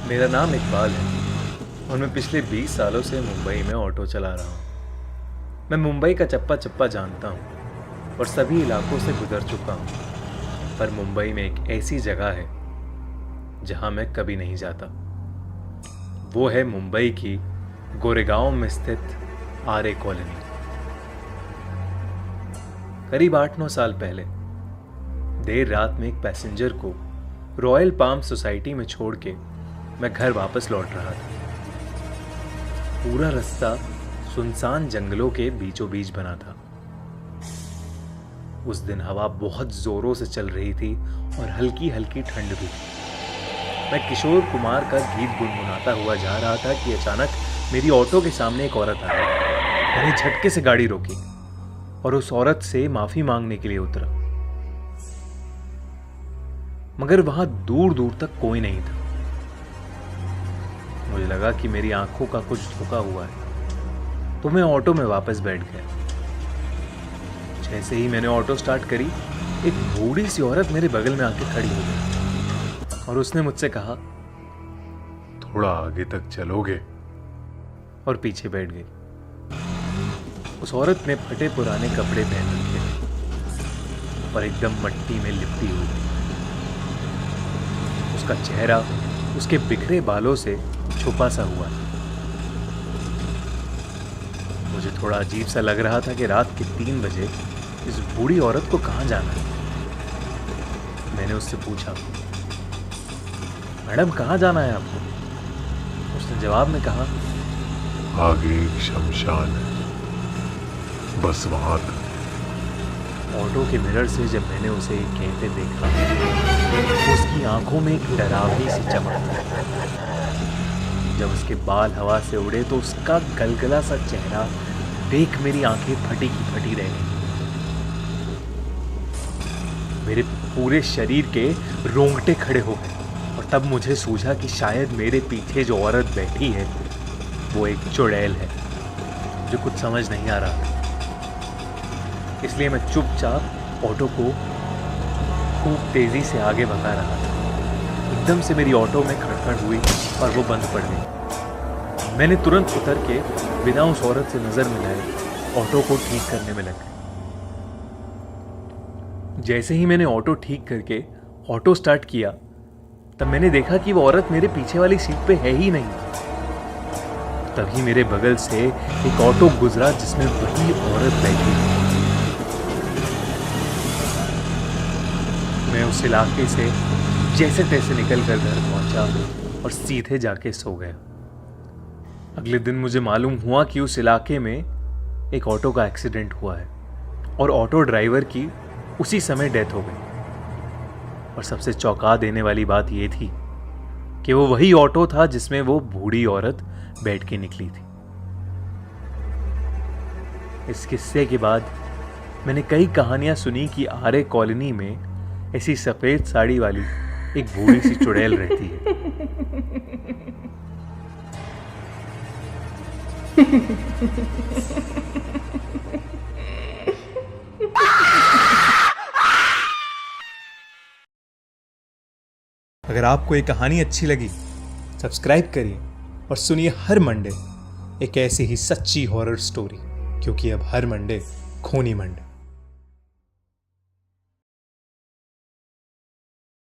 मेरा नाम इकबाल है और मैं पिछले 20 सालों से मुंबई में ऑटो चला रहा हूँ। मैं मुंबई का चप्पा चप्पा जानता हूँ और सभी इलाकों से गुजर चुका हूँ, पर मुंबई में एक ऐसी जगह है जहाँ मैं कभी नहीं जाता। वो है मुंबई की गोरेगांव में स्थित आरे कॉलोनी। करीब 8-9 साल पहले देर रात में एक पैसेंजर को रॉयल पाम सोसाइटी में छोड़ के मैं घर वापस लौट रहा था। पूरा रास्ता सुनसान जंगलों के बीचों बीच बना था। उस दिन हवा बहुत जोरों से चल रही थी और हल्की हल्की ठंड भी। मैं किशोर कुमार का गीत गुनगुनाता हुआ जा रहा था कि अचानक मेरी ऑटो के सामने एक औरत आई। मैंने झटके से गाड़ी रोकी और उस औरत से माफी मांगने के लिए उतरा, मगर वहां दूर दूर तक कोई नहीं था। मुझे लगा कि मेरी आंखों का कुछ धोखा हुआ है, तो मैं ऑटो में वापस बैठ गया। जैसे ही मैंने ऑटो स्टार्ट करी, एक बूढ़ी सी औरत मेरे बगल में आके खड़ी हो गई और उसने मुझसे कहा, थोड़ा आगे तक चलोगे? और पीछे बैठ गई। उस औरत ने फटे पुराने कपड़े पहन रखे और एकदम मट्टी में लिपटी हुई। उसका चेहरा उसके बिखरे बालों से छुपा सा हुआ। मुझे थोड़ा अजीब सा लग रहा था कि रात के 3 बजे इस बूढ़ी औरत को कहां जाना है। मैंने उससे पूछा, मैडम कहां जाना है आपको? उसने जवाब में कहा, आगे एक शमशान है, बस वहां तक। ऑटो के मिरर से जब मैंने उसे कहते देखा, उसकी आंखों में एक डरावनी सी चमक थी। जब उसके बाल हवा से उड़े तो उसका गलगला सा चेहरा देख मेरी आंखें फटी की फटी रह गई। मेरे पूरे शरीर के रोंगटे खड़े हो गए और तब मुझे सूझा कि शायद मेरे पीछे जो औरत बैठी है वो एक चुड़ैल है। जो कुछ समझ नहीं आ रहा, इसलिए मैं चुपचाप ऑटो को खूब तेजी से आगे भगा रहा था। एकदम से मेरी ऑटो में खड़खड़ हुई और वो बंद पड़ गई। मैंने तुरंत उतर के बिना उस औरत से नजर मिलाए ऑटो को ठीक करने में लग गया। जैसे ही मैंने ऑटो ठीक करके ऑटो स्टार्ट किया, तब मैंने देखा कि वो औरत मेरे पीछे वाली सीट पे है ही नहीं। तभी मेरे बगल से एक ऑटो गुजरा जिसमें वही औरत बैठी थी। मैं उस इलाके से जैसे तैसे निकलकर घर पहुंचा और सीधे जाके सो गया। अगले दिन मुझे मालूम हुआ कि उस इलाके में एक ऑटो का एक्सीडेंट हुआ है और ऑटो ड्राइवर की उसी समय डेथ हो गई। और सबसे चौंका देने वाली बात यह थी कि वो वही ऑटो था जिसमें वो बूढ़ी औरत बैठ के निकली थी। इस किस्से के बाद मैंने कई कहानियां सुनी कि आरे कॉलोनी में ऐसी सफेद साड़ी वाली एक बूढ़ी सी चुड़ैल रहती है। अगर आपको ये कहानी अच्छी लगी, सब्सक्राइब करिए और सुनिए हर मंडे एक ऐसी ही सच्ची हॉरर स्टोरी, क्योंकि अब हर मंडे खूनी मंडे।